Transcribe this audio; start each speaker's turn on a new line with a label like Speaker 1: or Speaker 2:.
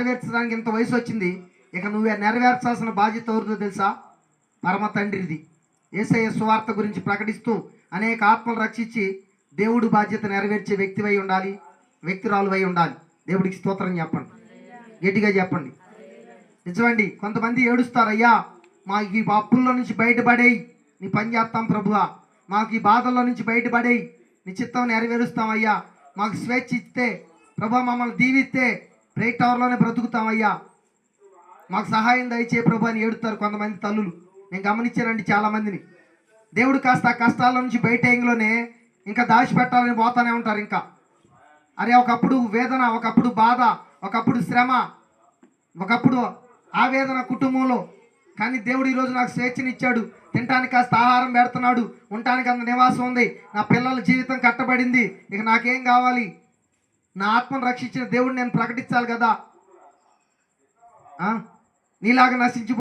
Speaker 1: నెరవేర్చడానికి ఇంత వయసు వచ్చింది, ఇక నువ్వే నెరవేర్చాల్సిన బాధ్యత ఎవరిదో తెలుసా? పరమ తండ్రిది. యేసయ్య సువార్త గురించి ప్రకటిస్తూ అనేక ఆత్మలు రక్షించి దేవుడు బాధ్యత నెరవేర్చే వ్యక్తివై ఉండాలి, వ్యక్తిరాలువై ఉండాలి. దేవుడికి స్తోత్రం చెప్పండి, గట్టిగా చెప్పండి. నిజమండి. కొంతమంది ఏడుస్తారు, అయ్యా మాకు ఈ అప్పుల్లో నుంచి బయటపడేయి, నీ పని చేస్తాం ప్రభువా, మాకు ఈ బాధల్లో నుంచి బయటపడేయి, నీ చిత్తం నెరవేరుస్తామయ్యా, మాకు స్వేచ్ఛ ఇస్తే ప్రభు, మమ్మల్ని దీవిస్తే బ్రేక్ టవర్లోనే బ్రతుకుతామయ్యా, మాకు సహాయం దయచే ప్రభు అని ఏడుతారు కొంతమంది తల్లులు. నేను గమనించానండి చాలామందిని. దేవుడు కాస్త ఆ కష్టాల నుంచి బయటలోనే ఇంకా దాచిపెట్టాలని పోతానే ఉంటారు. ఇంకా అరే ఒకప్పుడు వేదన, ఒకప్పుడు బాధ, ఒకప్పుడు శ్రమ, ఒకప్పుడు ఆవేదన కుటుంబంలో, కానీ దేవుడు ఈరోజు నాకు స్వేచ్ఛనిచ్చాడు, తినడానికి కాస్త ఆహారం పెడుతున్నాడు, ఉండటానికి అంత నివాసం ఉంది, నా పిల్లల జీవితం కట్టబడింది, ఇక నాకేం కావాలి? నా ఆత్మను రక్షించిన దేవుడిని నేను ప్రకటించాలి కదా. నీలాగా నశించి